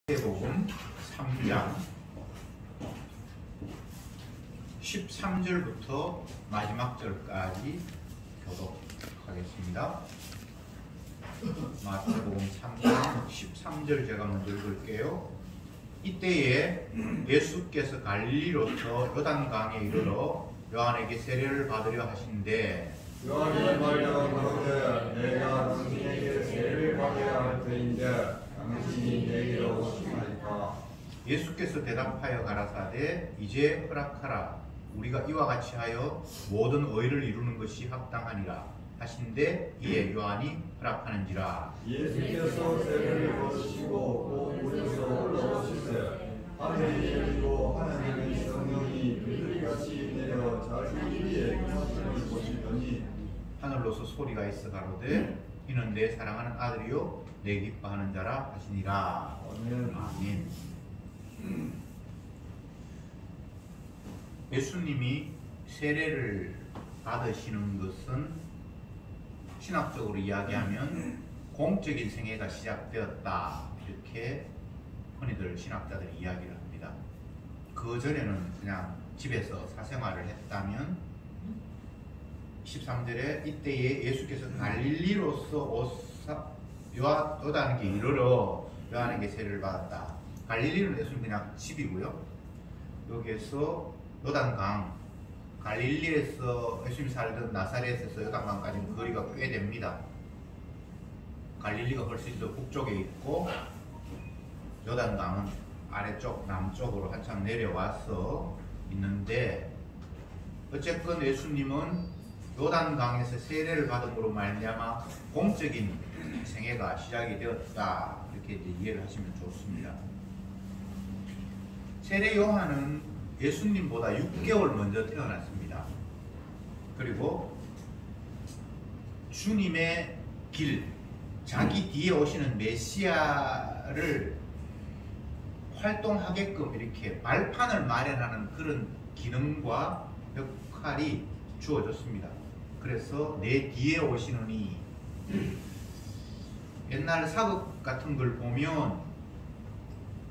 마태복음 3장 13절부터 마지막 절까지 교독하겠습니다. 마태복음 3장 13절 제가 먼저 읽을게요. 이때에 예수께서 갈릴리로서 요단강에 이르러 요한에게 세례를 받으려 하신대 요한이 말하여 가로되 내가 당신에게 세례를 받아야 할 터인데 당신이 내게로 오시나이까. 예수께서 대답하여 가라사대 이제 허락하라. 우리가 이와 같이 하여 모든 의를 이루는 것이 합당하니라 하신대 이에 요한이 허락하는지라. 예수께서 세례를 받으시고 곧 물에서 올라오시되 하늘이 열리고 하나님의 성령이 비둘기같이 내려 자기 위에 임하시는 보시더니 하늘로서 소리가 있어 가로되 이는 내 사랑하는 아들이요 내 기뻐하는 자라 하시니라. 아멘. 예수님이 세례를 받으시는 것은 신학적으로 이야기하면 공적인 생애가 시작되었다 이렇게 흔히들 신학자들이 이야기를 합니다. 그 전에는 그냥 집에서 사생활을 했다면 13절에 이때에 예수께서 갈릴리로서 요단에게 이르러 요한에게 세례를 받았다. 갈릴리는 예수님 그냥 집이고요. 여기에서 요단강, 갈릴리에서 예수님이 살던 나사렛에서 요단강까지는 거리가 꽤 됩니다. 갈릴리가 훨씬 더 북쪽에 있고 요단강은 아래쪽 남쪽으로 한참 내려와서 있는데 어쨌건 예수님은 요단강에서 세례를 받음으로 말미암아 공적인 생애가 시작이 되었다 이렇게 이해를 하시면 좋습니다. 세례 요한은 예수님보다 6개월 먼저 태어났습니다. 그리고 주님의 길, 자기 뒤에 오시는 메시아를 활동하게끔 이렇게 발판을 마련하는 그런 기능과 역할이 주어졌습니다. 그래서 내 뒤에 오시는 이 옛날 사극 같은 걸 보면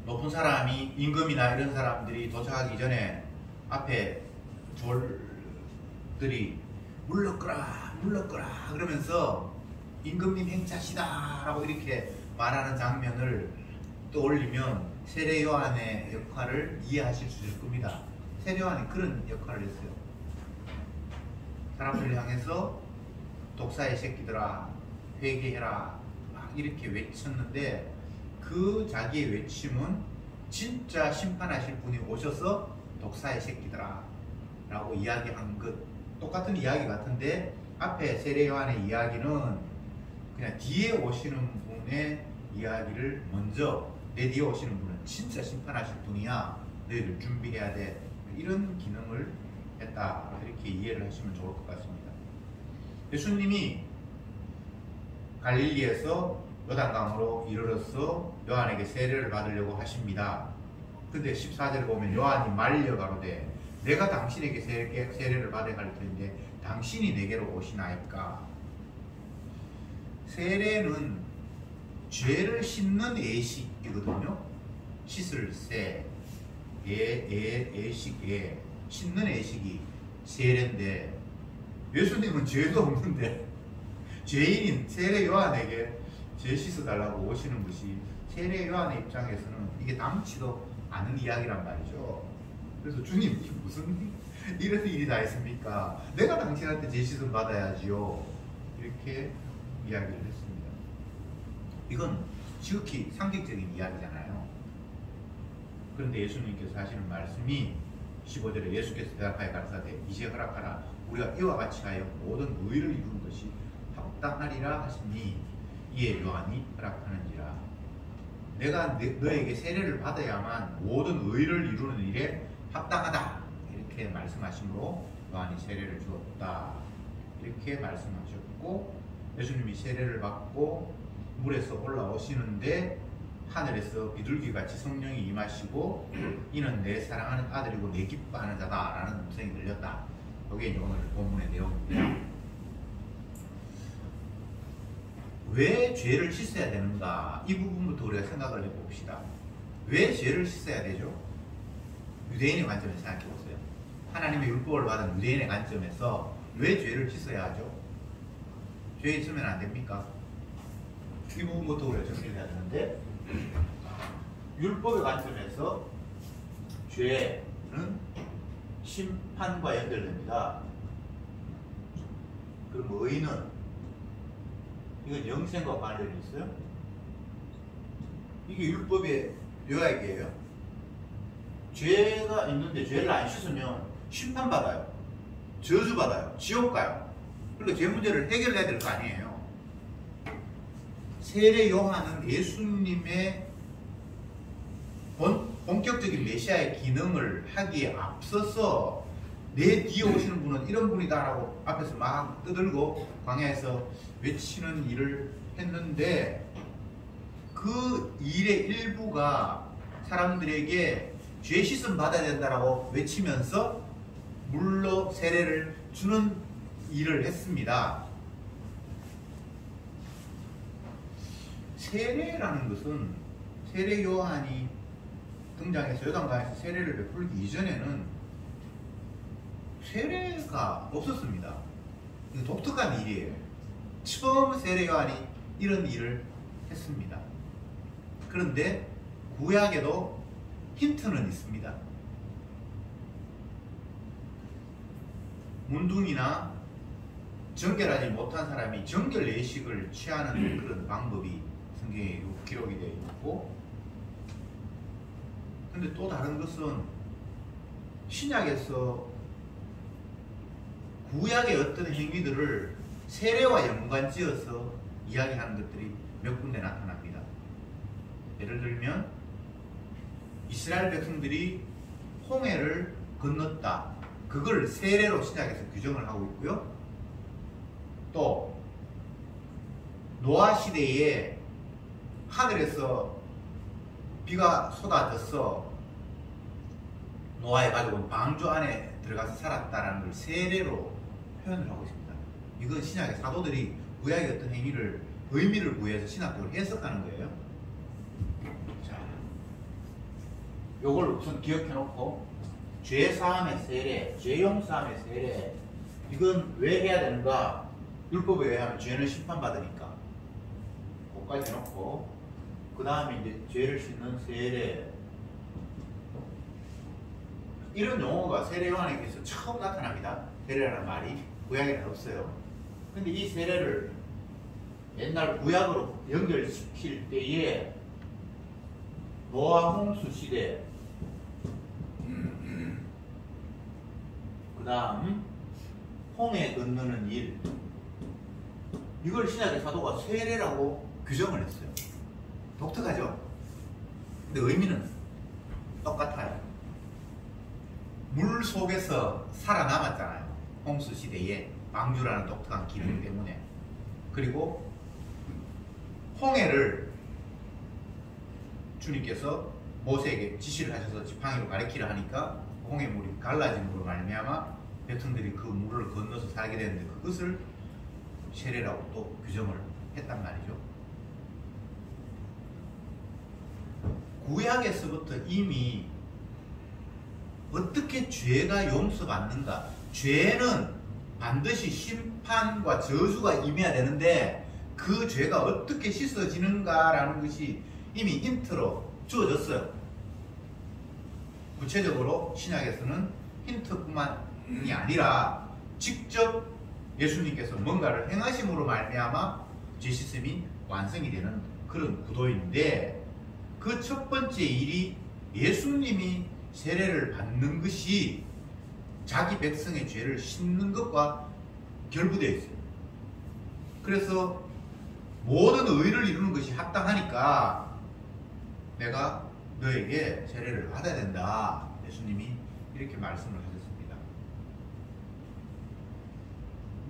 높은 사람이 임금이나 이런 사람들이 도착하기 전에 앞에 졸들이 물러거라 물러거라 그러면서 임금님 행차시다 라고 이렇게 말하는 장면을 떠올리면 세례 요한의 역할을 이해하실 수 있을 겁니다. 세례 요한이 그런 역할을 했어요. 사람들을 향해서 독사의 새끼들아 회개해라 막 이렇게 외쳤는데 그 자기의 외침은 진짜 심판하실 분이 오셔서 독사의 새끼들아 라고 이야기한 것 똑같은 이야기 같은데 앞에 세례 요한의 이야기는 그냥 뒤에 오시는 분의 이야기를 먼저 내 뒤에 오시는 분은 진짜 심판하실 분이야 너희들 준비해야 돼 이런 기능을 했다 이렇게 이해를 하시면 좋을 것 같습니다. 예수님이 갈릴리에서 요단강으로 이르러서 요한에게 세례를 받으려고 하십니다. 근데 14절에 보면 요한이 말려 가로되 내가 당신에게 세례를 받아야 할 텐데 당신이 내게로 오시나이까. 세례는 죄를 씻는 예식이거든요. 씻을 세, 예식에 씻는 예식이 세례인데 예수님은 죄도 없는데 죄인인 세례 요한에게 죄 씻어달라고 오시는 것이 세례 요한의 입장에서는 이게 당치도 않은 이야기란 말이죠. 그래서 주님 무슨 이런 일이 다 있습니까? 내가 당신한테 죄 씻음 받아야지요 이렇게 이야기를 했습니다. 이건 지극히 상징적인 이야기잖아요. 그런데 예수님께서 하시는 말씀이 15절에 예수께서 대답하여 가라사대 이제 허락하라. 우리가 이와 같이 하여 모든 의를 이루는 것이 합당하리라 하시니 이에 요한이 허락하는지라. 내가 너에게 세례를 받아야만 모든 의를 이루는 일에 합당하다 이렇게 말씀하심으로 요한이 세례를 주었다 이렇게 말씀하셨고 예수님이 세례를 받고 물에서 올라오시는데 하늘에서 비둘기같이 성령이 임하시고 이는 내 사랑하는 아들이고 내 기뻐하는 자다 라는 음성이 들렸다. 이게 오늘 본문의 내용입니다. 왜 죄를 씻어야 되는가 이 부분부터 우리가 생각을 해봅시다. 왜 죄를 씻어야 되죠? 유대인의 관점에서 생각해 보세요. 하나님의 율법을 받은 유대인의 관점에서 왜 죄를 씻어야 하죠? 죄 있으면 안 됩니까? 이 부분부터 우리가 정리를 해야 되는데, 율법의 관점에서 죄는 심판과 연결됩니다. 그럼 의는, 이건 영생과 관련이 있어요? 이게 율법의 요약이에요. 죄가 있는데 죄를 안 씻으면 심판받아요. 저주받아요. 지옥 가요. 그러니까 죄 문제를 해결해야 될 거 아니에요. 세례 요한은 예수님의 본격적인 메시아의 기능을 하기에 앞서서 내 뒤에 오시는 분은 이런 분이다라고 앞에서 막 떠들고 광야에서 외치는 일을 했는데, 그 일의 일부가 사람들에게 죄 씻음 받아야 된다라고 외치면서 물로 세례를 주는 일을 했습니다. 세례라는 것은 세례 요한이 등장해서 요단강에서 세례를 베풀기 이전에는 세례가 없었습니다. 이거 독특한 일이에요. 처음 세례 요한이 이런 일을 했습니다. 그런데 구약에도 힌트는 있습니다. 문둥이나 정결하지 못한 사람이 정결 예식을 취하는 그런 방법이 성경에 기록이 되어 있고, 근데 또 다른 것은 신약에서 구약의 어떤 행위들을 세례와 연관지어서 이야기하는 것들이 몇 군데 나타납니다. 예를 들면 이스라엘 백성들이 홍해를 건넜다. 그걸 세례로 신약에서 규정을 하고 있고요. 또 노아 시대에 하늘에서 비가 쏟아져서 노아의 가족은 방주 안에 들어가서 살았다라는 걸 세례로 표현을 하고 있습니다. 이건 신약의 사도들이 구약의 어떤 행위를 의미를 부여해서 신학적으로 해석하는 거예요. 자, 요걸 우선 기억해 놓고, 죄 사함의 세례, 죄 용서함의 세례, 이건 왜 해야 되는가? 율법에 의하면 죄는 심판받으니까. 그것까지 해놓고, 그 다음에 이제 죄를 씻는 세례. 이런 용어가 세례 요한에게서 처음 나타납니다. 세례라는 말이 구약에는 없어요. 근데 이 세례를 옛날 구약으로 연결시킬 때에 노아 홍수 시대, 그 다음 홍해 건너는 일, 이걸 신약의 사도가 세례라고 규정을 했어요. 독특하죠? 근데 의미는 똑같아요. 물 속에서 살아남았잖아요. 홍수 시대에 방주라는 독특한 기능 때문에. 그리고 홍해를 주님께서 모세에게 지시를 하셔서 지팡이로 가리키려 하니까 홍해물이 갈라짐으로 말미암아 백성들이 그 물을 건너서 살게 되는데, 그것을 세례라고 또 규정을 했단 말이죠. 구약에서부터 이미 어떻게 죄가 용서받는가, 죄는 반드시 심판과 저주가 임해야 되는데 그 죄가 어떻게 씻어지는가라는 것이 이미 힌트로 주어졌어요. 구체적으로 신약에서는 힌트뿐만이 아니라 직접 예수님께서 뭔가를 행하심으로 말미암아 죄 씻음이 완성이 되는 그런 구도인데, 그 첫 번째 일이 예수님이 세례를 받는 것이 자기 백성의 죄를 씻는 것과 결부되어 있어요. 그래서 모든 의를 이루는 것이 합당하니까 내가 너에게 세례를 받아야 된다. 예수님이 이렇게 말씀을 하셨습니다.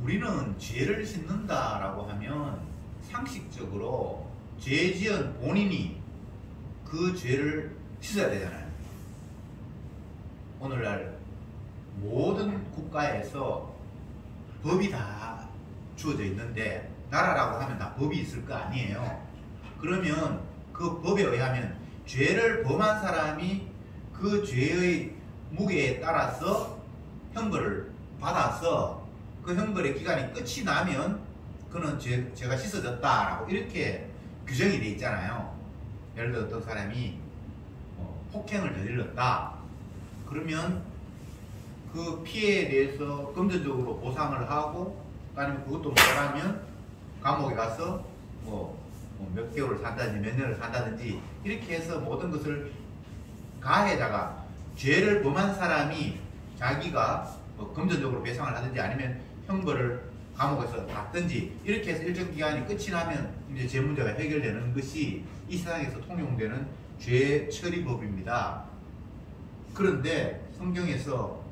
우리는 죄를 씻는다라고 하면 상식적으로 죄 지은 본인이 그 죄를 씻어야 되잖아요. 오늘날 모든 국가에서 법이 다 주어져 있는데, 나라라고 하면 다 법이 있을 거 아니에요. 그러면 그 법에 의하면 죄를 범한 사람이 그 죄의 무게에 따라서 형벌을 받아서 그 형벌의 기간이 끝이 나면 그는 죄가 씻어졌다라고 이렇게 규정이 돼 있잖아요. 예를 들어 어떤 사람이 폭행을 저질렀다. 그러면 그 피해에 대해서 금전적으로 보상을 하고 아니면 그것도 못하면 감옥에 가서 몇 개월을 산다든지 몇 년을 산다든지 이렇게 해서 모든 것을 가해자가 죄를 범한 사람이 자기가 금전적으로 배상을 하든지 아니면 형벌을 감옥에서 받든지 이렇게 해서 일정 기간이 끝이 나면 이제 죄 문제가 해결되는 것이 이 세상에서 통용되는 죄 처리법입니다. 그런데 성경에서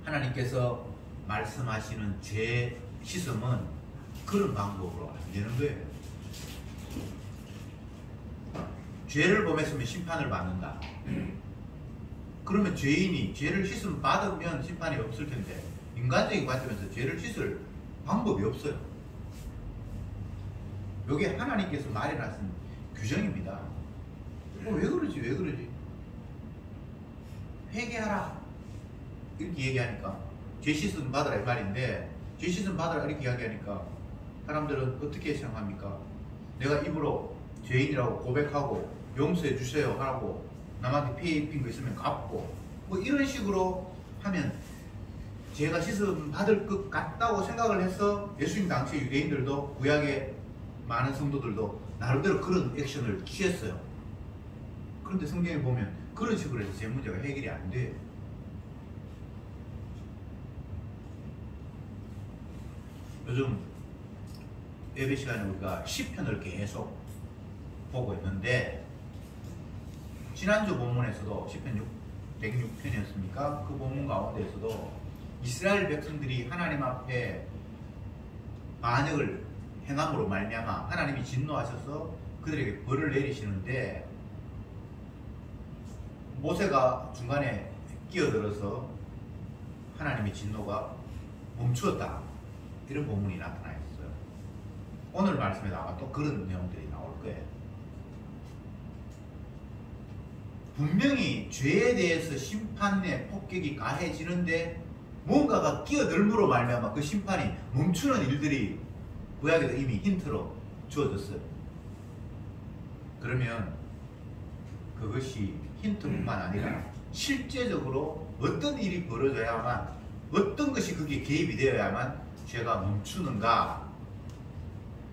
하나님께서 말씀하시는 죄 씻음은 그런 방법으로 안 되는 거예요. 죄를 범했으면 심판을 받는다. 그러면 죄인이 죄를 씻음 받으면 심판이 없을 텐데 인간적인 관점에서 죄를 씻을 방법이 없어요. 이게 하나님께서 마련하신 규정입니다. 왜 그러지? 왜 그러지? 회개하라 이렇게 얘기하니까 죄 씻음 받으라 이 말인데 죄 씻음 받으라 이렇게 이야기하니까 사람들은 어떻게 생각합니까? 내가 입으로 죄인이라고 고백하고 용서해 주세요 하고 남한테 피해 입힌 거 있으면 갚고 뭐 이런 식으로 하면 죄가 씻음 받을 것 같다고 생각을 해서 예수님 당시 유대인들도 구약의 많은 성도들도 나름대로 그런 액션을 취했어요. 그런데 성경에 보면 그런 식으로 해서 죄 문제가 해결이 안 돼. 요즘 예배 시간에 우리가 시편을 계속 보고 있는데 지난주 본문에서도 시편 106편이었습니까? 그 본문 가운데에서도 이스라엘 백성들이 하나님 앞에 반역을 행함으로 말미암아 하나님이 진노하셔서 그들에게 벌을 내리시는데 모세가 중간에 끼어들어서 하나님의 진노가 멈추었다. 이런 본문이 나타나 있어요. 오늘 말씀에 아마 또 그런 내용들이 나올 거예요. 분명히 죄에 대해서 심판의 폭격이 가해지는데 뭔가가 끼어들므로 말미암아 그 심판이 멈추는 일들이 구약에도 이미 힌트로 주어졌어요. 그러면 그것이 힌트뿐만 아니라 실제적으로 어떤 일이 벌어져야만 어떤 것이 거기에 개입이 되어야만 죄가 멈추는가?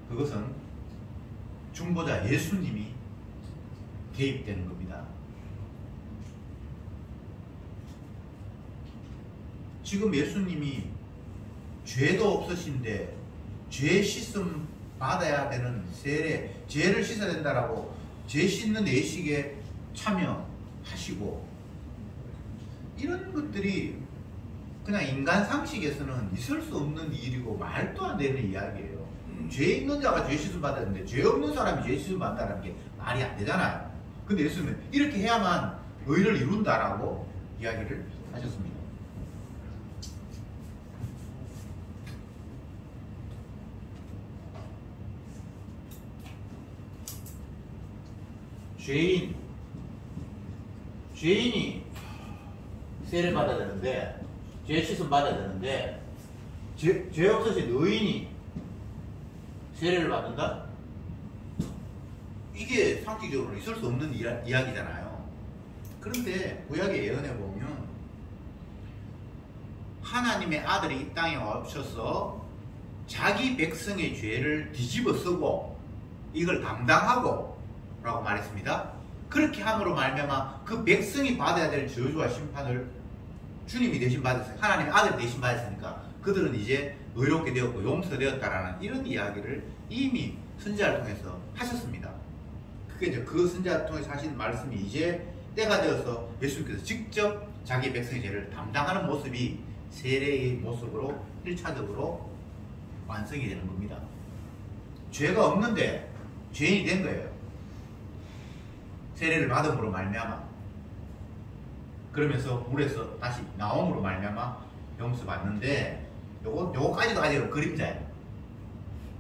그것은 중보자 예수님이 개입되는 겁니다. 지금 예수님이 죄도 없으신데 죄 씻음 받아야 되는 세례, 죄를 씻어야 된다라고 죄 씻는 예식에 참여하시고 이런 것들이 그냥 인간 상식에서는 있을 수 없는 일이고 말도 안 되는 이야기예요. 죄 있는 자가 죄 씻음 받아야 되는데 죄 없는 사람이 죄 씻음 받는다는 게 말이 안 되잖아요. 근데 예수님은 이렇게 해야만 의를 이룬다라고 이야기를 하셨습니다. 죄인이 세례를 받아야 되는데 죄 씻음 받아야 되는데 죄 없으신 의인이 세례를 받는다? 이게 상식적으로 있을 수 없는 이야기잖아요. 그런데 구약의 예언에 보면 하나님의 아들이 이 땅에 오셔서 자기 백성의 죄를 뒤집어 쓰고 이걸 담당하고 라고 말했습니다. 그렇게 함으로 말미암아 그 백성이 받아야 될 저주와 심판을 주님이 대신 받았어요. 하나님의 아들이 대신 받았으니까 그들은 이제 의롭게 되었고 용서되었다라는 이런 이야기를 이미 선지자를 통해서 하셨습니다. 그게 이제 그 선지자를 통해서 하신 말씀이 이제 때가 되어서 예수님께서 직접 자기 백성의 죄를 담당하는 모습이 세례의 모습으로 1차적으로 완성이 되는 겁니다. 죄가 없는데 죄인이 된 거예요. 세례를 받음으로 말미암아 그러면서 물에서 다시 나옴으로 말미암아 용서받는데 요거까지도 아직은 그림자예요.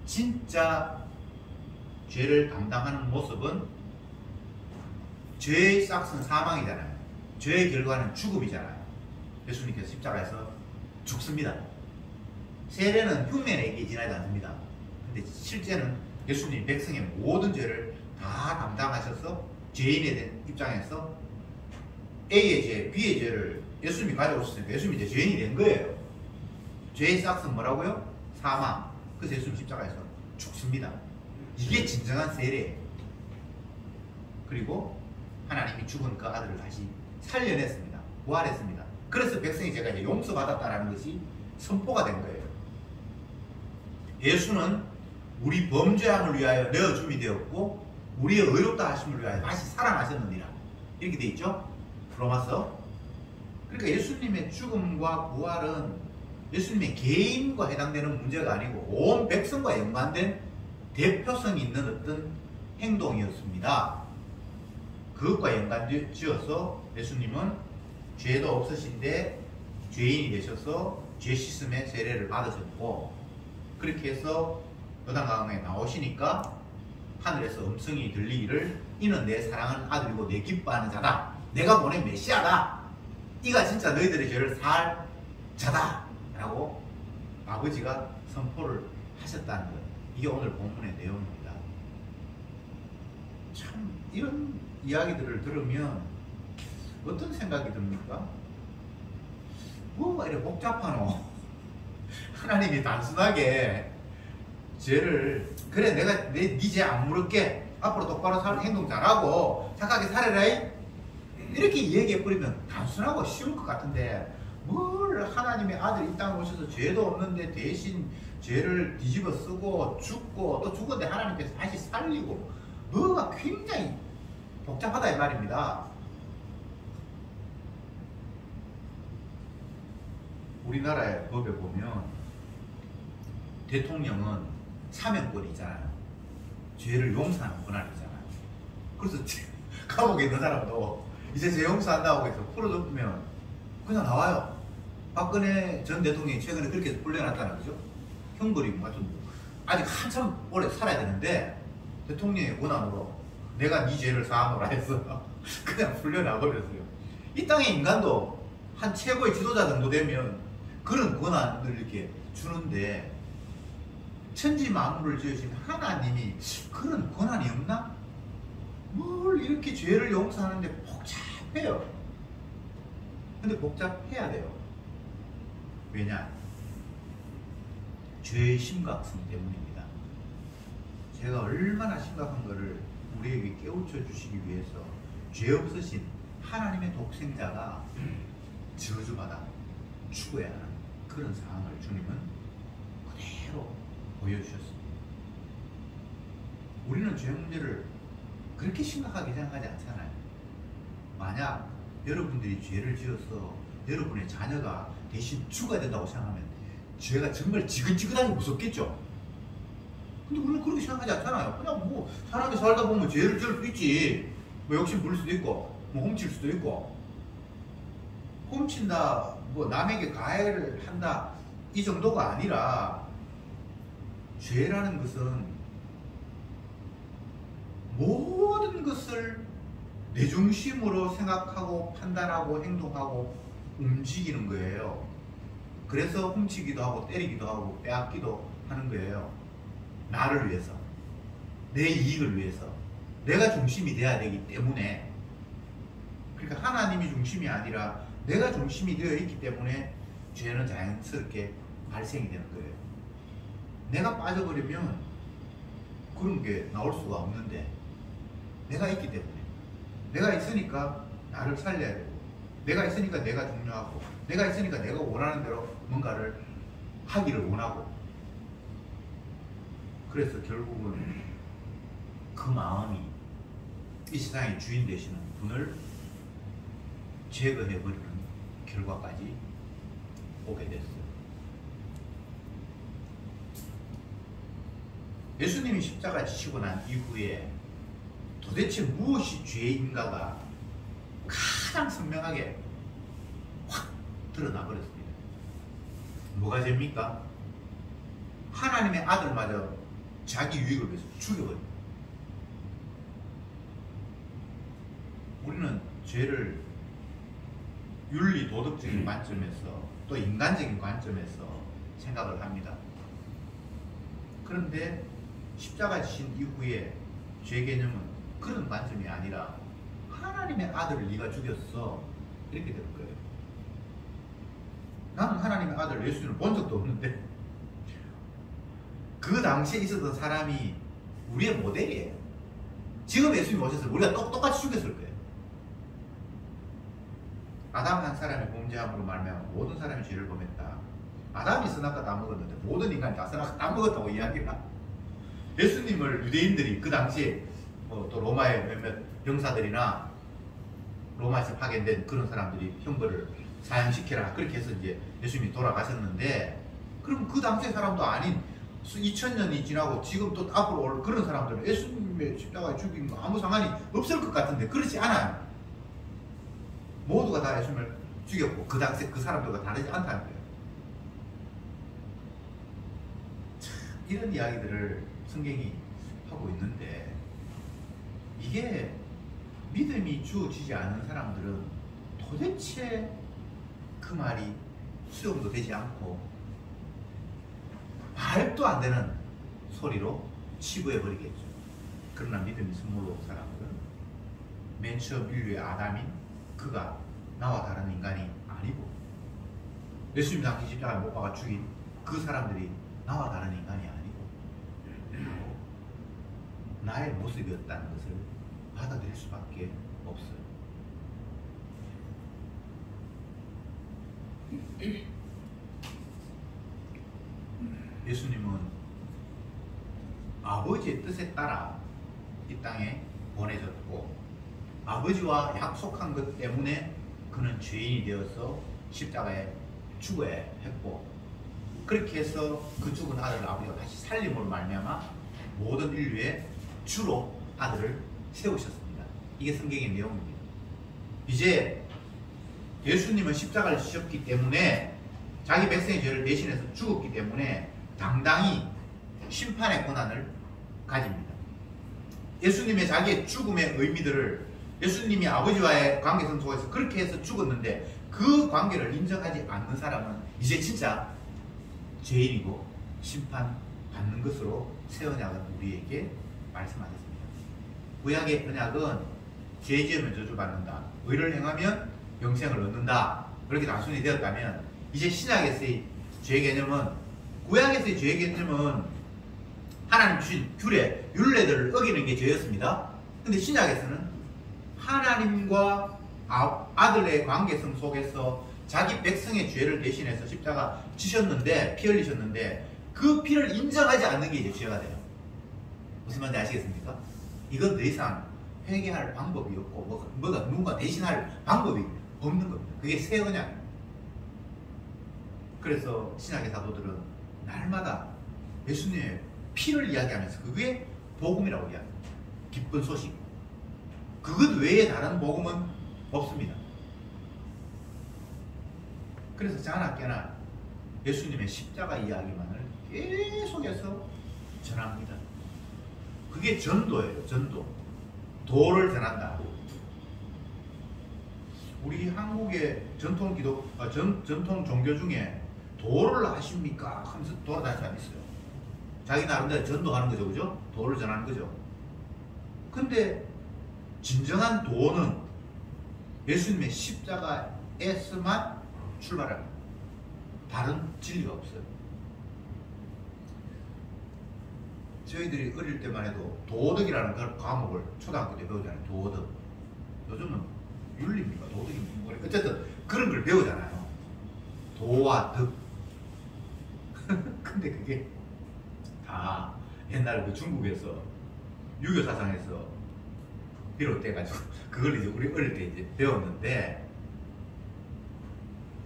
진짜 죄를 담당하는 모습은 죄의 싹은 사망이잖아요. 죄의 결과는 죽음이잖아요. 예수님께서 십자가에서 죽습니다. 세례는 흉내내기에 지나지 않습니다. 근데 실제는 예수님 백성의 모든 죄를 다 담당하셔서 죄인의 입장에서 A의 죄, B의 죄를 예수님이 가져오셨으니까 예수님이 이제 죄인이 된 거예요. 죄의 싹은 뭐라고요? 사망. 그래서 예수님 십자가에서 죽습니다. 이게 진정한 세례예요. 그리고 하나님이 죽은 그 아들을 다시 살려냈습니다. 부활했습니다. 그래서 백성이 제가 이제 용서받았다라는 것이 선포가 된 거예요. 예수는 우리 범죄함을 위하여 내어줌이 되었고 우리의 의롭다 하심을 위하여 다시 살아나셨느니라. 이렇게 돼 있죠? 로마서. 그러니까 예수님의 죽음과 부활은 예수님의 개인과 해당되는 문제가 아니고 온 백성과 연관된 대표성이 있는 어떤 행동이었습니다. 그것과 연관지어서 예수님은 죄도 없으신데 죄인이 되셔서 죄 씻음의 세례를 받으셨고, 그렇게 해서 요단강에 나오시니까 하늘에서 음성이 들리기를 이는 내 사랑하는 아들이고 내 기뻐하는 자다. 내가 보낸 메시아다. 이가 진짜 너희들의 죄를 살 자다. 라고 아버지가 선포를 하셨다는 것. 이게 오늘 본문의 내용입니다. 참 이런 이야기들을 들으면 어떤 생각이 듭니까? 뭐가 이렇게 복잡하노? 하나님이 단순하게 죄를 그래 내가 네 죄 안 물을게 앞으로 똑바로 살 행동 잘하고 착하게 살아라 이렇게 얘기해버리면 단순하고 쉬울 것 같은데 뭘 하나님의 아들이 이 땅에 오셔서 죄도 없는데 대신 죄를 뒤집어 쓰고 죽고 또 죽었는데 하나님께서 다시 살리고 뭐가 굉장히 복잡하다 이 말입니다. 우리나라의 법에 보면 대통령은 사면권이 있잖아요. 죄를 용서하는 권한이 있잖아요. 그래서 감옥에 있는 사람도 이제 죄 용서한다고 해서 풀어줬으면 그냥 나와요. 박근혜 전 대통령이 최근에 그렇게 풀려났다는 거죠. 형벌이 같은 아직 한참 오래 살아야 되는데 대통령의 권한으로 내가 네 죄를 사하노라 해서 그냥 풀려나버렸어요. 이 땅의 인간도 한 최고의 지도자 정도 되면 그런 권한을 이렇게 주는데 천지 만물을 지으신 하나님이 그런 권한이 없나? 뭘 이렇게 죄를 용서하는데 복잡해요. 근데 복잡해야 돼요. 왜냐? 죄의 심각성 때문입니다. 제가 얼마나 심각한 것을 우리에게 깨우쳐 주시기 위해서 죄 없으신 하나님의 독생자가 저주받아 죽어야 하는 그런 상황을 주님은 그대로 보여주셨습니다. 우리는 죄 문제를 그렇게 심각하게 생각하지 않잖아요. 만약 여러분들이 죄를 지어서 여러분의 자녀가 대신 죽어야 된다고 생각하면 죄가 정말 지긋지긋하게 무섭겠죠. 근데 우리는 그렇게 생각하지 않잖아요. 그냥 뭐 사람이 살다 보면 죄를 지을 수 있지. 뭐 욕심 부릴 수도 있고 뭐 훔칠 수도 있고 훔친다 뭐 남에게 가해를 한다 이 정도가 아니라 죄라는 것은 모든 것을 내 중심으로 생각하고 판단하고 행동하고 움직이는 거예요. 그래서 훔치기도 하고 때리기도 하고 빼앗기도 하는 거예요. 나를 위해서, 내 이익을 위해서 내가 중심이 돼야 되기 때문에. 그러니까 하나님이 중심이 아니라 내가 중심이 되어 있기 때문에 죄는 자연스럽게 발생이 되는 거예요. 내가 빠져버리면 그런 게 나올 수가 없는데 내가 있기 때문에, 내가 있으니까 나를 살려야 되고, 내가 있으니까 내가 중요하고, 내가 있으니까 내가 원하는 대로 뭔가를 하기를 원하고, 그래서 결국은 그 마음이 이 세상의 주인 되시는 분을 제거해버리는 결과까지 오게 됐어요. 예수님이 십자가 지시고 난 이후에 도대체 무엇이 죄인가가 가장 선명하게 확 드러나 버렸습니다. 뭐가 죄입니까? 하나님의 아들마저 자기 유익을 위해서 죽여버립니다. 죄를 윤리 도덕적인 관점에서 또 인간적인 관점에서 생각을 합니다. 그런데 십자가 지신 이후에 죄 개념은 그런 관점이 아니라 하나님의 아들을 네가 죽였어, 이렇게 될 거예요. 나는 하나님의 아들 예수님을 본 적도 없는데 그 당시에 있었던 사람이 우리의 모델이에요. 지금 예수님 오셨을 때 우리가 똑같이 죽였을 거예요. 아담 한 사람의 범죄함으로 말미암아 모든 사람이 죄를 범했다. 아담이 선악과 다 먹었는데 모든 인간이 다 선악과 다 먹었다고 이야기가. 예수님을 유대인들이 그 당시에 또 로마의 몇몇 병사들이나 로마에서 파견된 그런 사람들이 형벌을 사형시켜라 그렇게 해서 이제 예수님이 돌아가셨는데, 그럼 그 당시의 사람도 아닌 2000년이 지나고 지금 또 앞으로 올 그런 사람들은 예수님의 십자가에 죽인 거 아무 상관이 없을 것 같은데 그렇지 않아요. 모두가 다 예수님을 죽였고 그 당시 그 사람들과 다르지 않다는 거예요. 참, 이런 이야기들을 성경이 하고 있는데, 이게 믿음이 주어지지 않은 사람들은 도대체 그 말이 수용도 되지 않고 말도 안 되는 소리로 치부해버리겠죠. 그러나 믿음이 선물로 사람들은 맨 처음 인류의 아담인 그가 나와 다른 인간이 아니고, 예수님 당시 십자가에 못 박아 죽인 그 사람들이 나와 다른 인간이 아니고 나의 모습이었다는 것을 받아들일 수밖에 없어요. 예수님은 아버지의 뜻에 따라 이 땅에 보내졌고, 아버지와 약속한 것 때문에 그는 죄인이 되어서 십자가에 죽어야 했고, 그렇게 해서 그 죽은 아들을 아버지가 다시 살림으로 말미암아 모든 인류의 주로 아들을 세우셨습니다. 이게 성경의 내용입니다. 이제 예수님은 십자가를 지셨기 때문에 자기 백성의 죄를 대신해서 죽었기 때문에 당당히 심판의 권한을 가집니다. 예수님의 자기의 죽음의 의미들을 예수님이 아버지와의 관계성 속에서 그렇게 해서 죽었는데 그 관계를 인정하지 않는 사람은 이제 진짜 죄인이고 심판받는 것으로 새 언약은 우리에게 말씀하셨습니다. 구약의 언약은 죄 지으면 저주받는다, 의를 행하면 영생을 얻는다, 그렇게 단순히 되었다면, 이제 신약에서의 죄 개념은, 구약에서의 죄 개념은 하나님 주신 규례, 율례들을 어기는 게 죄였습니다. 근데 신약에서는 하나님과 아들의 관계성 속에서 자기 백성의 죄를 대신해서 십자가 지셨는데, 피 흘리셨는데 그 피를 인정하지 않는 게 이제 죄가 돼요. 무슨 말인지 아시겠습니까? 이건 더 이상 회개할 방법이 없고 뭐가 누군가 대신할 방법이 없는 겁니다. 그게 새 언약입니다. 그래서 신약의 사도들은 날마다 예수님의 피를 이야기하면서 그게 복음이라고 이야기합니다. 기쁜 소식. 그것 외에 다른 복음은 없습니다. 그래서 자나깨나 예수님의 십자가 이야기만을 계속해서 전합니다. 그게 전도예요. 전도. 도를 전한다. 우리 한국의 전통 전통 종교 중에 도를 아십니까? 하면서 돌아다니는 사람이 있어요. 자기 나름대로 전도하는 거죠, 그죠? 도를 전하는 거죠. 근데 진정한 도는 예수님의 십자가에서만 출발합니다. 다른 진리가 없어요. 저희들이 어릴 때만 해도 도덕이라는 과목을 초등학교 때 배우잖아요. 도덕. 요즘은 윤리입니까? 도덕입니까? 어쨌든 그런 걸 배우잖아요. 도와 덕. 근데 그게 다 옛날 그 중국에서 유교 사상에서 비롯돼가지고 그걸 이제 우리 어릴 때 이제 배웠는데,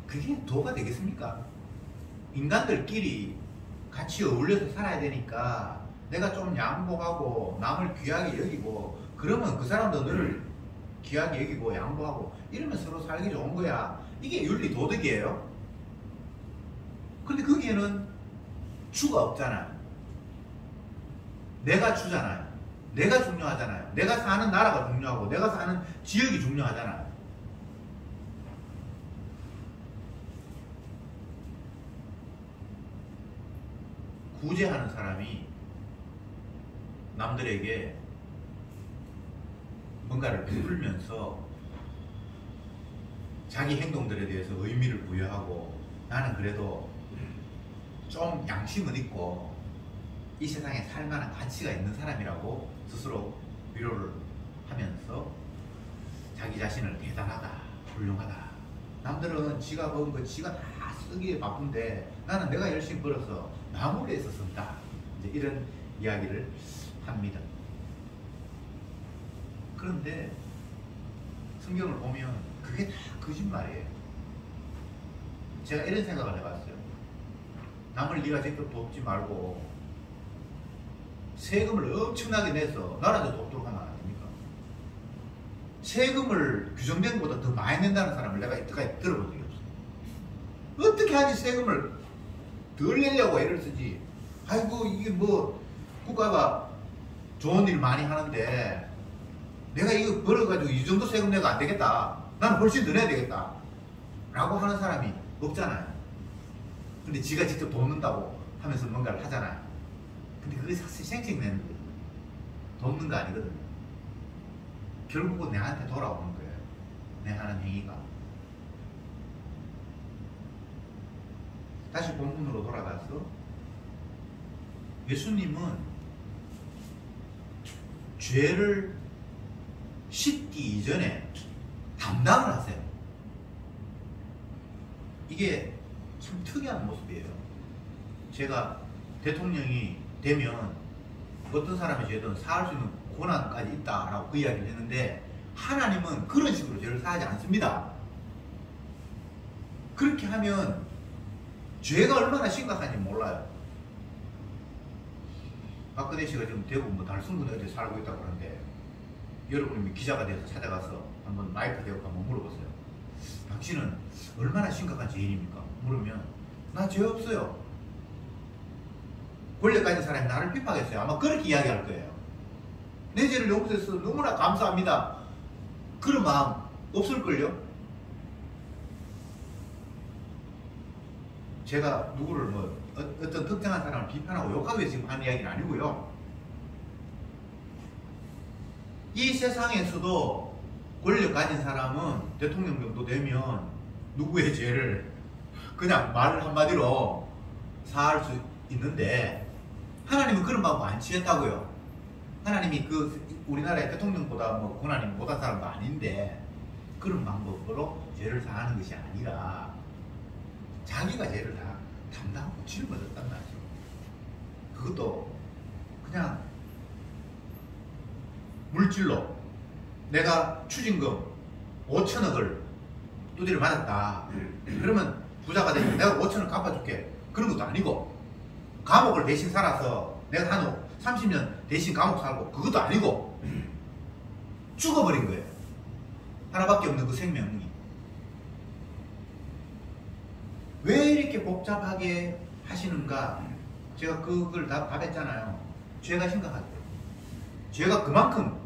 그게 도가 되겠습니까? 인간들끼리 같이 어울려서 살아야 되니까 내가 좀 양보하고 남을 귀하게 여기고 그러면 그 사람도 너를 귀하게 여기고 양보하고 이러면 서로 살기 좋은 거야. 이게 윤리 도덕이에요. 근데 거기에는 주가 없잖아요. 내가 주잖아요. 내가 중요하잖아요. 내가 사는 나라가 중요하고 내가 사는 지역이 중요하잖아요. 구제하는 사람이 남들에게 뭔가를 베풀면서 자기 행동들에 대해서 의미를 부여하고 나는 그래도 좀 양심은 있고 이 세상에 살만한 가치가 있는 사람이라고 스스로 위로를 하면서 자기 자신을 대단하다, 훌륭하다. 남들은 지가 번 거 지가 다 쓰기에 바쁜데 나는 내가 열심히 벌어서 나무를 해서 쓴다. 이제 이런 이야기를 합니다. 그런데 성경을 보면 그게 다 거짓말이에요. 제가 이런 생각을 해봤어요. 남을 네가 직접 돕지 말고 세금을 엄청나게 내서 나라도 돕도록 하면 안 됩니까? 세금을 규정된 것보다 더 많이 낸다는 사람을 내가 이때까지 들어본 적이 없어요. 어떻게 하니 세금을 덜 내려고 애를 쓰지. 아이고 이게 뭐 국가가 좋은 일 많이 하는데 내가 이거 벌어가지고 이 정도 세금 내가 안 되겠다. 나는 훨씬 더 내야 되겠다. 라고 하는 사람이 없잖아요. 근데 지가 직접 돕는다고 하면서 뭔가를 하잖아요. 근데 그게 사실 생색내는 거예요. 돕는 거 아니거든요. 결국은 내한테 돌아오는 거예요. 내 하는 행위가. 다시 본문으로 돌아가서 예수님은 죄를 씻기 이전에 담당을 하세요. 이게 참 특이한 모습이에요. 제가 대통령이 되면 어떤 사람이 죄든 사할 수 있는 권한까지 있다라고 그 이야기를 했는데 하나님은 그런 식으로 죄를 사하지 않습니다. 그렇게 하면 죄가 얼마나 심각한지 몰라요. 박근혜 씨가 지금 대구 뭐 달성군에 어디 살고 있다고 그러는데 여러분이 기자가 돼서 찾아가서 한번 마이크 대고 한번 물어보세요. 당신은 얼마나 심각한 죄인입니까? 물으면 나 죄 없어요. 권력 가진 사람이 나를 핍박했어요. 아마 그렇게 이야기할 거예요. 내 죄를 용서해서 너무나 감사합니다. 그런 마음 없을걸요? 제가 누구를 뭐 어떤 특정한 사람을 비판하고 욕하기 위해서 지금 하는 이야기는 아니고요. 이 세상에서도 권력 가진 사람은 대통령 정도 되면 누구의 죄를 그냥 말 한마디로 사할 수 있는데 하나님은 그런 방법 안 취했다고요. 하나님이 그 우리나라의 대통령보다 뭐 권한이 못한 사람도 아닌데 그런 방법으로 죄를 사하는 것이 아니라 자기가 죄를 다 담당하고 짊어졌단 말이죠. 그것도 그냥 물질로 내가 추징금 5천억을 두드려 맞았다. 그러면 부자가 되면 내가 5천억 갚아줄게. 그런 것도 아니고 감옥을 대신 살아서 내가 한 30년 대신 감옥 살고 그것도 아니고 죽어버린 거예요. 하나밖에 없는 그 생명이. 왜 이렇게 복잡하게 하시는가? 제가 그걸 다 답했잖아요. 죄가 심각하죠. 죄가 그만큼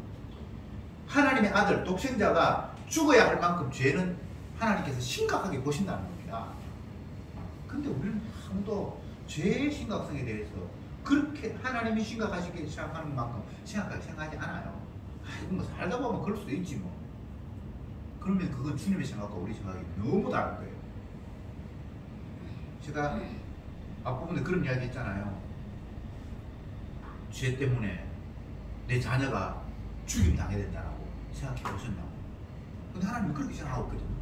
하나님의 아들 독생자가 죽어야 할 만큼 죄는 하나님께서 심각하게 보신다는 겁니다. 근데 우리는 아무도 죄의 심각성에 대해서 그렇게 하나님이 심각하시게 생각하는 만큼 심각하게 생각하지 않아요. 이거 뭐 살다 보면 그럴 수도 있지 뭐. 그러면 그건 주님의 생각과 우리 생각이 너무 다른 거예요. 제가 앞부분에 그런 이야기 했잖아요. 죄 때문에 내 자녀가 죽임 당해야 된다라고 생각해 보셨냐고. 근데 하나님은 그렇게 생각하고 있거든요.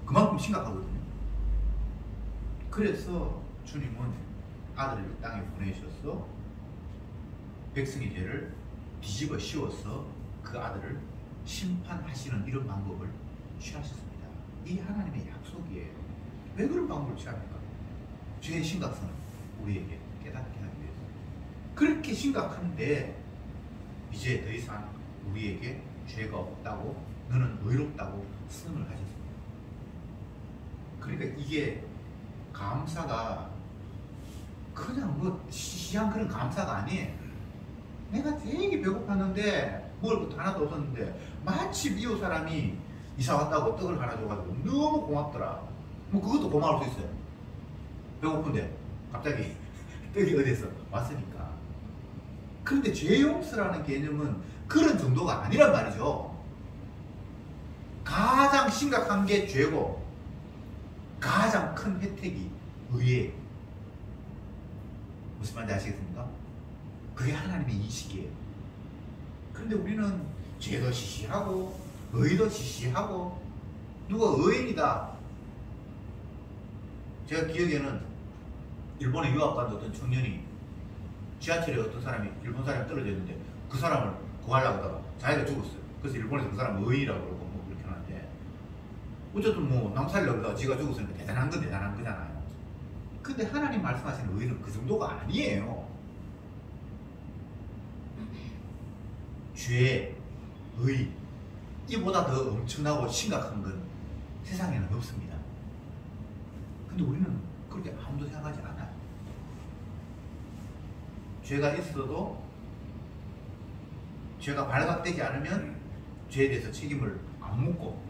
그만큼 심각하거든요. 그래서 주님은 아들을 이 땅에 보내셔서 백성의 죄를 뒤집어 씌워서 그 아들을 심판하시는 이런 방법을 취하셨습니다. 이 하나님의 약속이에요. 왜 그런 방법을 취합니까? 죄의 심각성을 우리에게 깨닫게 하기 위해서. 그렇게 심각한데 이제 더 이상 우리에게 죄가 없다고 너는 의롭다고 승을 하셨습니다. 그러니까 이게 감사가 그냥 뭐 시시한 그런 감사가 아니에요. 내가 되게 배고팠는데 먹을 것도 하나도 없었는데 마침 이웃 사람이 이사 왔다고 떡을 하나 줘가지고 너무 고맙더라. 뭐 그것도 고마울 수 있어요. 배고픈데 갑자기 떡이 어디서 왔으니까. 그런데 죄 용서라는 개념은 그런 정도가 아니란 말이죠. 가장 심각한 게 죄고 가장 큰 혜택이 의예요. 무슨 말인지 아시겠습니까? 그게 하나님의 인식이에요. 그런데 우리는 죄도 시시하고 의도 시시하고 누가 의인이다. 제가 기억에는 일본에 유학 간 어떤 청년이 지하철에 어떤 사람이 일본 사람이 떨어져 있는데 그 사람을 구하려고 하다가 자기가 죽었어요. 그래서 일본에서 그 사람을 의인이라고 그러고 뭐 그렇게 하는데 어쨌든 뭐 남살려고 하다가 지가 죽었으니까 대단한 건 대단한 거잖아요. 근데 하나님 말씀하시는 의는 그 정도가 아니에요. 죄, 의 이보다 더 엄청나고 심각한 건 세상에는 없습니다. 근데 우리는 그렇게 아무도 생각하지 않아요. 죄가 있어도 죄가 발각되지 않으면 죄에 대해서 책임을 안 묻고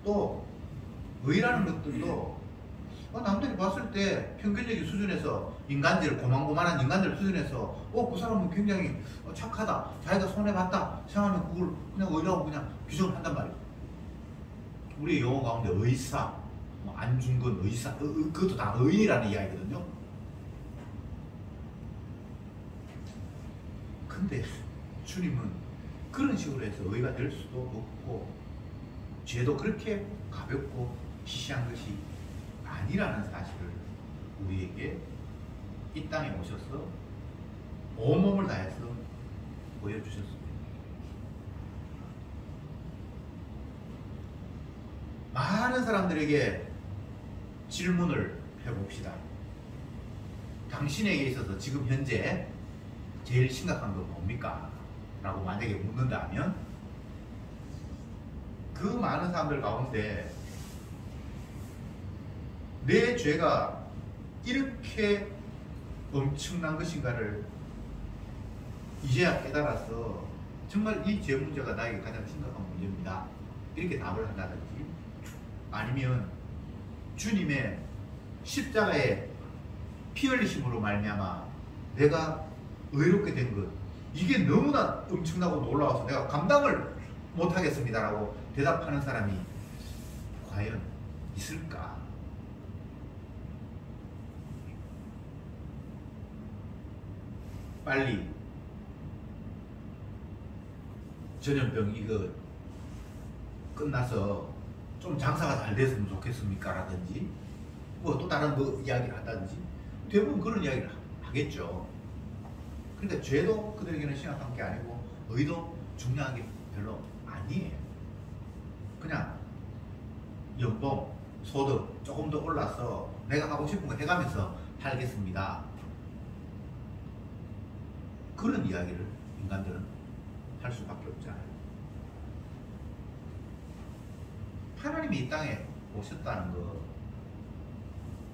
또 의라는 것들도 남들이 봤을 때 평균적인 수준에서 인간들, 고만고만한 인간들 수준에서 그 사람은 굉장히 착하다, 자기가 손해봤다 생각하면 그걸 그냥 의라고 그냥 규정을 한단 말이에요. 우리 영어 가운데 의사, 안중근 의사, 그것도 다 의라는 이야기거든요. 근데 주님은 그런 식으로 해서 의가 될 수도 없고 죄도 그렇게 가볍고 시시한 것이 아니라는 사실을 우리에게 이 땅에 오셔서 온몸을 다해서 보여주셨습니다. 많은 사람들에게 질문을 해봅시다. 당신에게 있어서 지금 현재 제일 심각한 건 뭡니까? 라고 만약에 묻는다면 그 많은 사람들 가운데 내 죄가 이렇게 엄청난 것인가를 이제야 깨달아서 정말 이 죄 문제가 나에게 가장 심각한 문제입니다. 이렇게 답을 한다든지 아니면 주님의 십자가의 피 흘리심으로 말미암아 내가 의롭게 된 것 이게 너무나 엄청나고 놀라워서 내가 감당을 못하겠습니다라고 대답하는 사람이 과연 있을까? 빨리 전염병 이거 끝나서 좀 장사가 잘 됐으면 좋겠습니까? 라든지 뭐 또 다른 뭐 이야기를 한다든지 대부분 그런 이야기를 하겠죠. 그러니까 죄도 그들에게는 심각한 게 아니고 의도 중요한 게 별로 아니에요. 그냥 연봉, 소득 조금 더 올라서 내가 하고 싶은 거 해가면서 살겠습니다. 그런 이야기를 인간들은 할 수밖에 없잖아요. 하나님이 이 땅에 오셨다는 거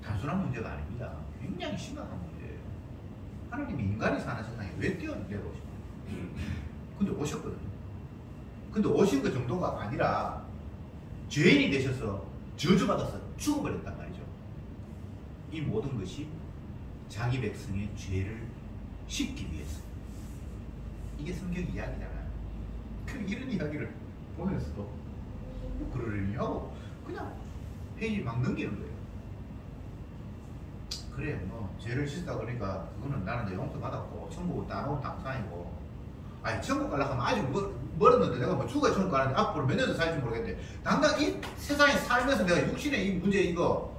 단순한 문제가 아닙니다. 굉장히 심각한 문제예요. 하나님이 인간이 사는 세상에 왜 뛰어내려 오셨어요? 근데 오셨거든요. 근데 오신 그 정도가 아니라 죄인이 되셔서 저주받아서 죽어버렸단 말이죠. 이 모든 것이 자기 백성의 죄를 씻기 위해서. 이게 성경 이야기잖아요. 그럼 이런 이야기를 보면서도 그러려니 하고 그냥 페이지 막 넘기는 거예요. 그래 뭐 죄를 씻다 그러니까 그거는 나는 이제 용서 받았고 천국은 따놓은 당상이고 아니 천국 가려고 하면 아직 멀었는데 내가 뭐 죽어야 천국 가는데 앞으로 몇 년 더 살지 모르겠는데 당장 이 세상에 살면서 내가 육신의 이 문제 이거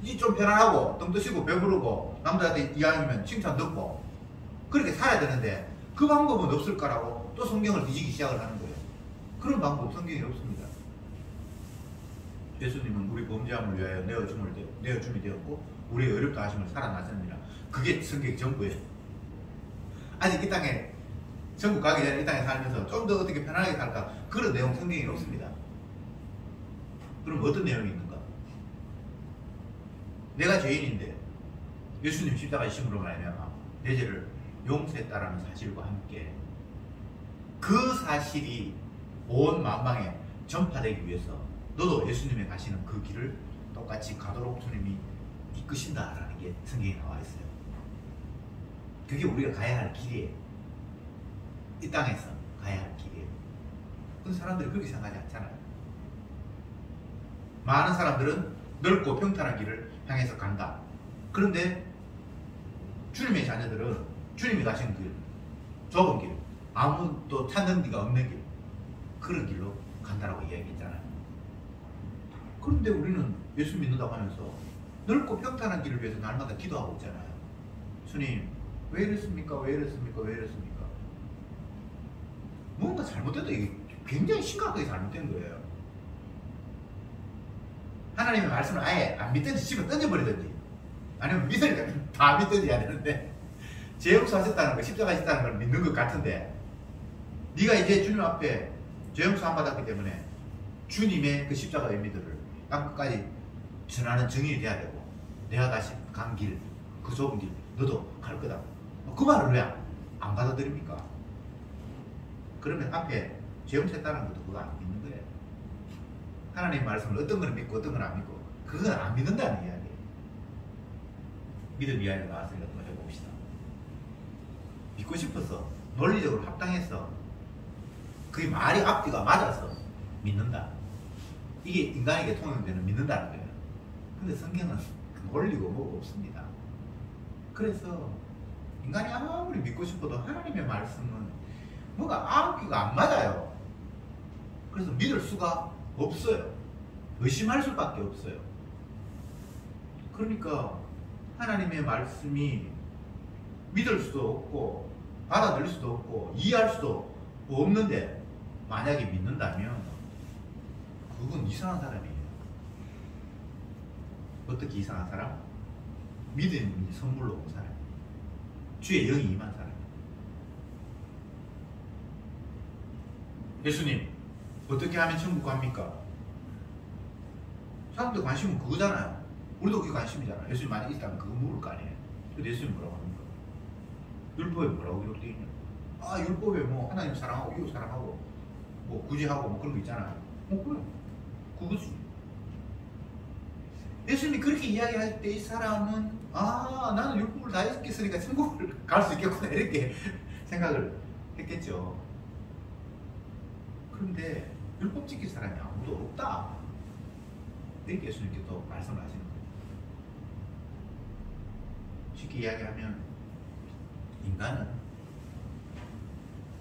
이 좀 편안하고 똥 드시고 배부르고 남들한테 이왕이면 칭찬 듣고 그렇게 살아야 되는데 그 방법은 없을까라고 또 성경을 뒤지기 시작을 하는 거예요. 그런 방법 성경에 없습니다. 예수님은 우리 범죄함을 위하여 내어줌이 되었고 우리의 의롭다 하심을 살아나셨느니라. 그게 성경 전부예요. 아직 이 땅에 천국 가기 전에 이 땅에 살면서 좀 더 어떻게 편안하게 살까 그런 내용 성경에 없습니다. 그럼 어떤 내용이 있는가? 내가 죄인인데 예수님 십자가의 힘으로 말미암아 내 죄를 용서했다라는 사실과 함께 그 사실이 온 만방에 전파되기 위해서 너도 예수님의 가시는 그 길을 똑같이 가도록 주님이 이끄신다라는 게 성경에 나와 있어요. 그게 우리가 가야 할 길이에요. 이 땅에서 가야 할 길이에요. 근데 사람들이 그렇게 생각하지 않잖아요. 많은 사람들은 넓고 평탄한 길을 향해서 간다. 그런데 주님의 자녀들은 주님이 가신 길, 좁은 길, 아무도 찾는 데가 없는 길, 그런 길로 간다라고 이야기했잖아요. 그런데 우리는 예수 믿는다고 하면서 넓고 평탄한 길을 위해서 날마다 기도하고 있잖아요. 주님, 왜 이랬습니까? 왜 이랬습니까? 왜 이랬습니까? 뭔가 잘못됐다. 이게 굉장히 심각하게 잘못된 거예요. 하나님의 말씀을 아예 안 믿든지 집어 던져버리든지, 아니면 믿으니까 다 믿든지 해야 되는데, 죄 용서하셨다는 거, 십자가 하셨다는 걸 믿는 것 같은데, 네가 이제 주님 앞에 죄 용서 안 받았기 때문에 주님의 그 십자가의 의미들을 땅끝까지 전하는 증인이 돼야 되고, 내가 다시 간 길, 그 좁은 길 너도 갈 거다. 그 말을 왜 안 받아들입니까? 그러면 앞에 죄 용서했다는 것도 그거 안 믿는 거예요. 하나님의 말씀을 어떤 걸 믿고 어떤 걸 안 믿고, 그건 안 믿는다는 이야기예요. 믿음 이야기가 나왔으니까 또 해봅시다. 믿고 싶어서, 논리적으로 합당해서, 그게 말이 앞뒤가 맞아서 믿는다. 이게 인간에게 통용되는 믿는다는 거예요. 근데 성경은 논리고 뭐가 없습니다. 그래서 인간이 아무리 믿고 싶어도 하나님의 말씀은 뭐가 앞뒤가 안 맞아요. 그래서 믿을 수가 없어요. 의심할 수밖에 없어요. 그러니까 하나님의 말씀이 믿을 수도 없고 받아들일 수도 없고 이해할 수도 없는데, 만약에 믿는다면 그건 이상한 사람이에요. 어떻게 이상한 사람? 믿음이 선물로 온 사람, 주의 영이 임한 사람. 예수님, 어떻게 하면 천국 갑니까? 사람들 관심은 그거잖아요. 우리도 그게 관심이잖아요. 예수님 만약에 있다면 그거 물을 거 아니에요. 근데 예수님 뭐라고 합니까? 율법에 뭐라고 기록되어 있냐? 아, 율법에 뭐 하나님 사랑하고 이웃 사랑하고 뭐 구제하고 뭐 그런 거 있잖아요. 그래. 그거지. 예수님이 그렇게 이야기할 때 이 사람은, 아, 나는 율법을 다 했으니까 천국을 갈 수 있겠구나, 이렇게 생각을 했겠죠. 그런데 율법 지킬 사람이 아무도 없다, 이렇게 예수님께 또 말씀을 하시는 거예요. 쉽게 이야기하면 인간은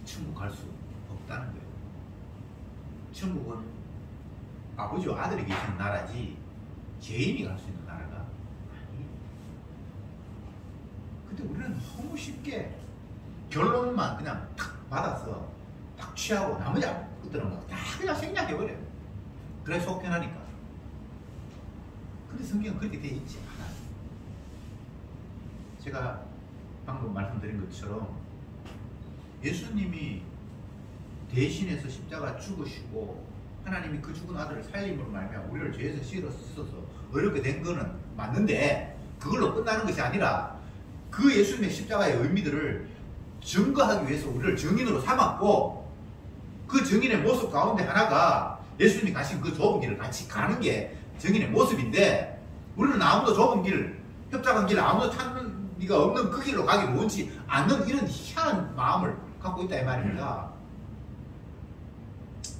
천국 갈 수 없다는 거예요. 천국은 아버지와 아들이 계시는 나라지 죄인이 갈 수 있는 나라가 아니에요. 근데 우리는 너무 쉽게 결론만 그냥 탁 받아서 딱 취하고 나머지 것들은 다 그냥 생략해버려요. 그래 속 편하니까. 근데 성경은 그렇게 되어 있지 않아요. 제가 방금 말씀드린 것처럼 예수님이 대신해서 십자가 죽으시고 하나님이 그 죽은 아들을 살림으로 말미암아 우리를 죄에서 씻어서 어렵게 된 거는 맞는데, 그걸로 끝나는 것이 아니라 그 예수님의 십자가의 의미들을 증거하기 위해서 우리를 증인으로 삼았고, 그 증인의 모습 가운데 하나가 예수님이 가신 그 좁은 길을 같이 가는 게 증인의 모습인데, 우리는 아무도 좁은 길, 협착한 길, 아무도 찾는 리가 없는 그 길로 가기를 원치 않는 이런 희한한 마음을 갖고 있다 이 말입니다.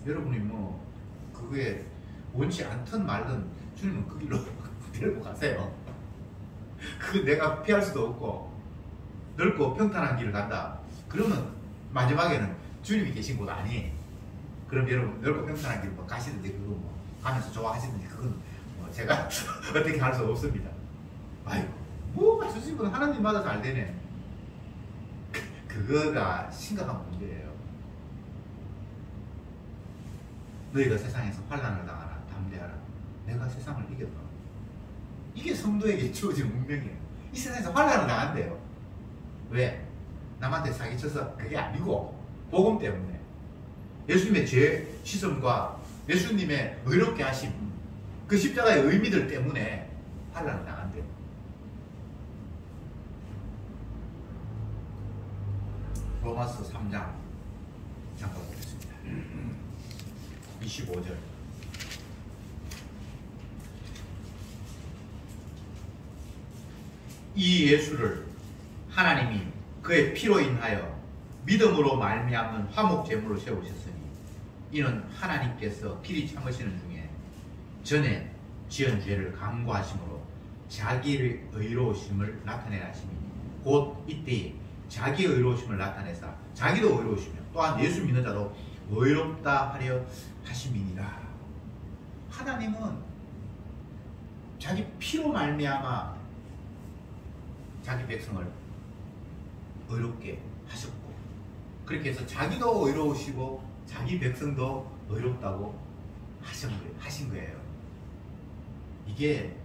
여러분이 뭐 그거에 원치 않든 말든 주님은 그 길로 데리고 가세요. 그거 내가 피할 수도 없고, 넓고 평탄한 길을 간다. 그러면 마지막에는 주님이 계신 곳 아니에요. 그럼 여러분 넓고 평탄한 길 뭐 가시든지 그거 뭐 가면서 좋아하시든지 그건 뭐 제가 어떻게 할 수 없습니다. 아이고, 뭐가 저 집은 하나님마다 잘 되네. 그거가 심각한 문제예요. 너희가 세상에서 환난을 당하라. 담대하라. 내가 세상을 이겼다. 이게 성도에게 주어진 운명이에요. 이 세상에서 환난을 당한대요. 왜? 남한테 사기쳐서 그게 아니고 복음 때문에, 예수님의 죄 씻음과 예수님의 의롭게 하심, 그 십자가의 의미들 때문에 환난을 당한대요. 로마서 3장 잠깐 보겠습니다. 25절. 이 예수를 하나님이 그의 피로 인하여 믿음으로 말미암는 화목 제물로 세우셨으니 이는 하나님께서 길이 참으시는 중에 전에 지은 죄를 감고하심으로 자기의 의로우심을 나타내라 하심이니 곧 이때에 자기의 의로우심을 나타내사 자기도 의로우시며 또한 예수 믿는 자도 의롭다 하려 하심이니라. 하나님은 자기 피로 말미암아 자기 백성을 의롭게 하셨고 그렇게 해서 자기도 의로우시고 자기 백성도 의롭다고 하신 거예요. 이게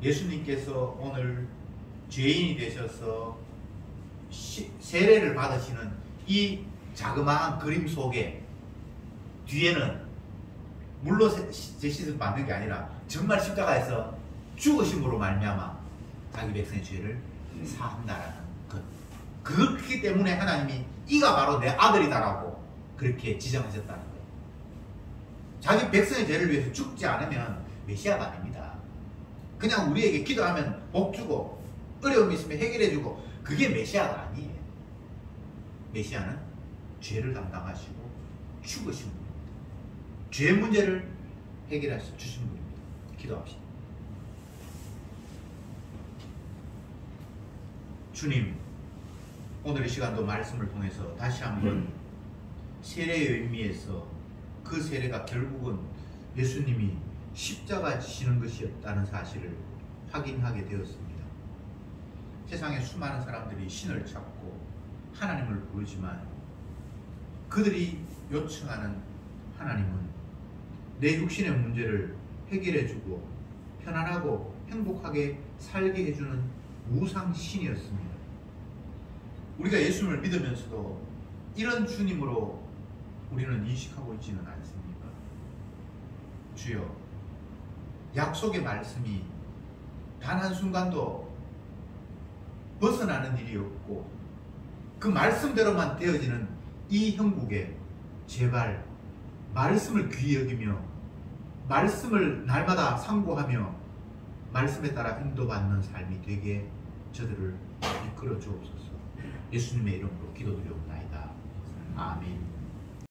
예수님께서 오늘 죄인이 되셔서 세례를 받으시는 이 자그마한 그림 속에 뒤에는 물로 제시를 받는 게 아니라 정말 십자가에서 죽으심으로 말미암아 자기 백성의 죄를 사한다라는 것. 그렇기 때문에 하나님이 이가 바로 내 아들이다라고 그렇게 지정하셨다는 거예요. 자기 백성의 죄를 위해서 죽지 않으면 메시아가 아닙니다. 그냥 우리에게 기도하면 복 주고 어려움이 있으면 해결해 주고 그게 메시아가 아니에요. 메시아는 죄를 담당하시고 죽으신 분입니다. 죄 문제를 해결해 주신 분입니다. 기도합시다. 주님, 오늘 이 시간도 말씀을 통해서 다시 한번 세례의 의미에서 그 세례가 결국은 예수님이 십자가 지시는 것이었다는 사실을 확인하게 되었습니다. 세상에 수많은 사람들이 신을 찾고 하나님을 부르지만 그들이 요청하는 하나님은 내 육신의 문제를 해결해주고 편안하고 행복하게 살게 해주는 우상신이었습니다. 우리가 예수님을 믿으면서도 이런 주님으로 우리는 인식하고 있지는 않습니까? 주여, 약속의 말씀이 단 한순간도 벗어나는 일이 없고 그 말씀대로만 되어지는 이 형국에 제발 말씀을 귀히 여기며 말씀을 날마다 상고하며 말씀에 따라 인도받는 삶이 되게 저들을 이끌어 주옵소서. 예수님의 이름으로 기도드리옵나이다. 아멘.